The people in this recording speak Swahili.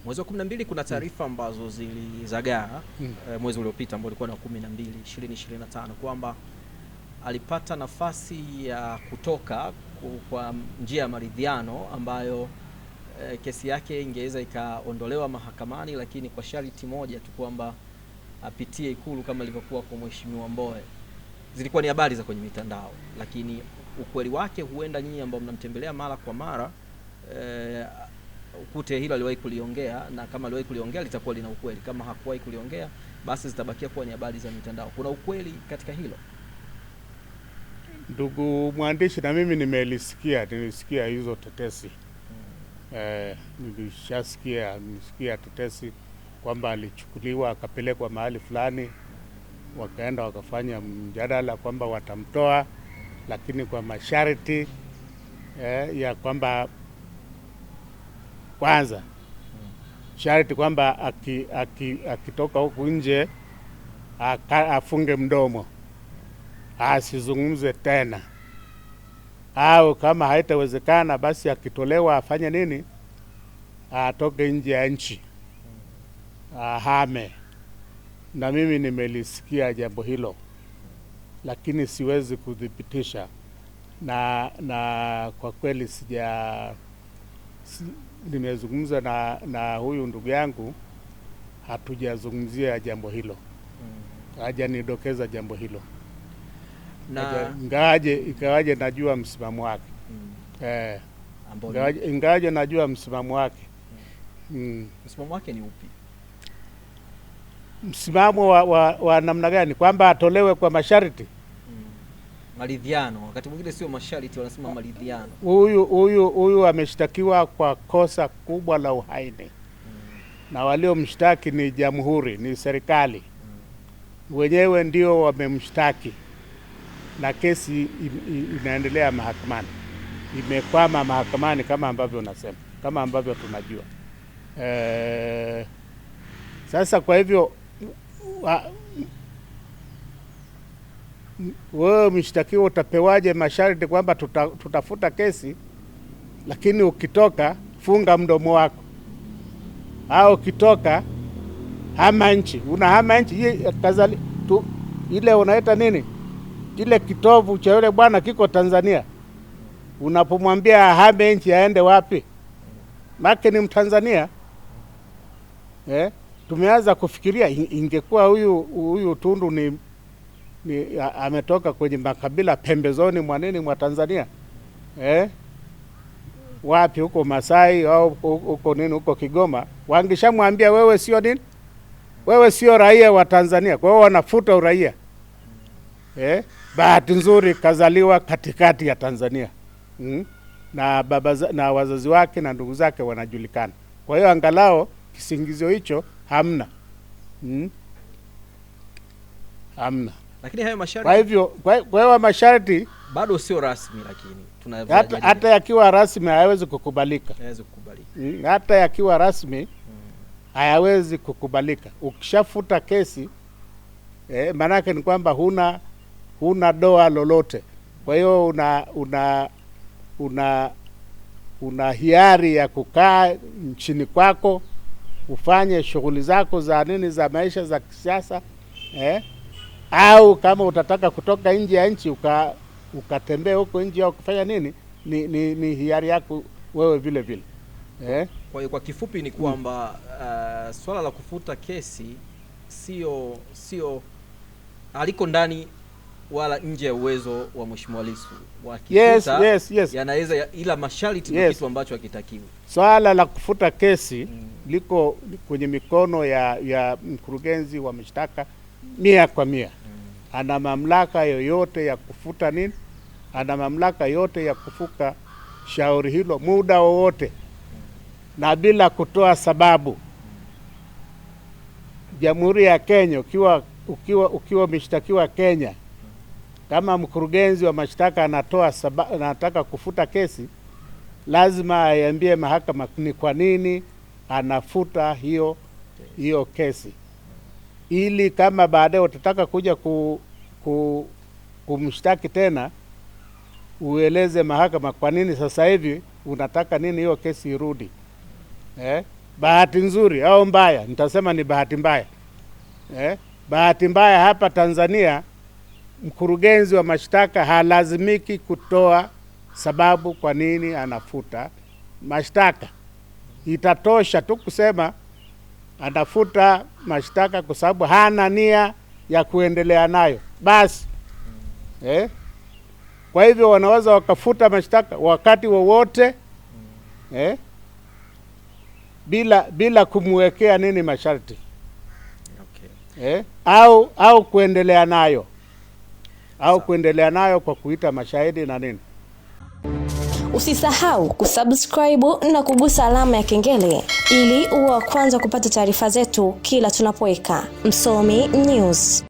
Mwezi wa 12 kuna taarifa ambazo zilizagaa mwezi uliopita ambao ulikuwa na 12 2025 kwamba alipata nafasi ya kutoka kwa njia ya maridhiano ambayo kesi yake ingeweza ikaondolewa mahakamani, lakini kwa sharti moja tu kwamba apitie Ikulu kama ilivyokuwa kwa Mheshimiwa Mbowe. Zilikuwa ni habari za kwenye mitandao, lakini ukweli wake huenda nyinyi ambao mnamtembelea mara kwa mara ukute hilo aliwahi kuliongea, na kama aliwahi kuliongea litakuwa lina ukweli. Kama hakuwahi kuliongea basi zitabakia kuwa ni habari za mitandao. Kuna ukweli katika hilo? Ndugu mwandishi, na mimi nilisikia hizo tetesi. Nilisikia tetesi kwamba alichukuliwa akapelekwa mahali fulani, wakaenda wakafanya mjadala kwamba watamtoa, lakini kwa masharti ya kwamba kwanza sharti kwamba akitoka huku nje afunge mdomo, asizungumze tena, au kama haitawezekana basi akitolewa afanye nini, atoke nje ya nchi, ahame. Na mimi nimelisikia jambo hilo, lakini siwezi kudhibitisha, na kwa kweli nimezungumza na huyu ndugu yangu, hatujazungumzia jambo hilo, hajanidokeza jambo hilo, na ingawaje najua msimamo wake, ingawaje najua msimamo wake. Msimamo wake ni upi? Msimamo wa namna gani? Kwamba atolewe kwa masharti, maridhiano. Wakati mwingine sio masharti, wanasema maridhiano. Huyu ameshtakiwa kwa kosa kubwa la uhaini, na waliomshtaki ni jamhuri, ni serikali wenyewe ndio wamemshtaki, na kesi inaendelea mahakamani, imekwama mahakamani kama ambavyo unasema, kama ambavyo tunajua. Sasa kwa hivyo wewe mshtakiwa utapewaje masharti kwamba tutafuta kesi, lakini ukitoka funga mdomo wako, au ukitoka hama nchi? Unahama nchi ile unaita nini, ile kitovu cha yule bwana kiko Tanzania, unapomwambia ahame nchi aende wapi? Maki ni Mtanzania. Tumeanza kufikiria ingekuwa huyu Tundu ni ametoka kwenye makabila pembezoni mwa Tanzania, wapi huko Masai au huko nini, huko Kigoma, wangeshamwambia wewe sio nini, wewe sio raia wa Tanzania, kwa hiyo wanafuta uraia. Bahati nzuri kazaliwa katikati ya Tanzania, na na wazazi wake na ndugu zake wanajulikana, kwa hiyo angalao kisingizio hicho hamna. Hamna. Lakini hayo masharti, kwa hivyo masharti bado sio rasmi, lakini hata yakiwa rasmi hayawezi kukubalika. Hata yakiwa rasmi hayawezi kukubalika. Ukishafuta kesi, manake ni kwamba huna doa lolote. Kwa hiyo una hiari ya kukaa nchini kwako, ufanye shughuli zako za nini, za maisha za kisiasa, au kama utataka kutoka nje ya nchi ukatembee huko nje au kufanya nini, ni hiari yako wewe vile vile. Kwa hiyo kwa kifupi ni kwamba swala la kufuta kesi sio aliko ndani wala nje ya uwezo wa Mheshimiwa Lissu. Yes. Yanaweza, ila masharti ni kitu ambacho hakitakiwi. Swala la kufuta kesi liko kwenye mikono ya mkurugenzi wa mashtaka 100%. Ana mamlaka yoyote ya kufuta nini? Ana mamlaka yote ya kufuka shauri hilo muda wowote, na bila kutoa sababu. Jamhuri ya Kenya, ukiwa mshtakiwa Kenya, kama mkurugenzi wa mashtaka anataka kufuta kesi, lazima aiambie mahakama ni kwa nini anafuta hiyo kesi, ili kama baadaye utataka kuja kumshtaki tena, ueleze mahakama kwa nini sasa hivi unataka nini hiyo kesi irudi. bahati nzuri au mbaya, nitasema ni bahati mbaya. Bahati mbaya hapa Tanzania, mkurugenzi wa mashtaka halazimiki kutoa sababu kwa nini anafuta mashtaka. Itatosha tu kusema anafuta mashtaka kwa sababu hana nia ya kuendelea nayo basi. Kwa hivyo wanaweza wakafuta mashtaka wakati wowote bila kumwekea nini masharti. Okay. Au kuendelea nayo kuendelea nayo kwa kuita mashahidi na nini. Usisahau kusubscribe na kugusa alama ya kengele ili uwe wa kwanza kupata taarifa zetu kila tunapoweka Msomi News.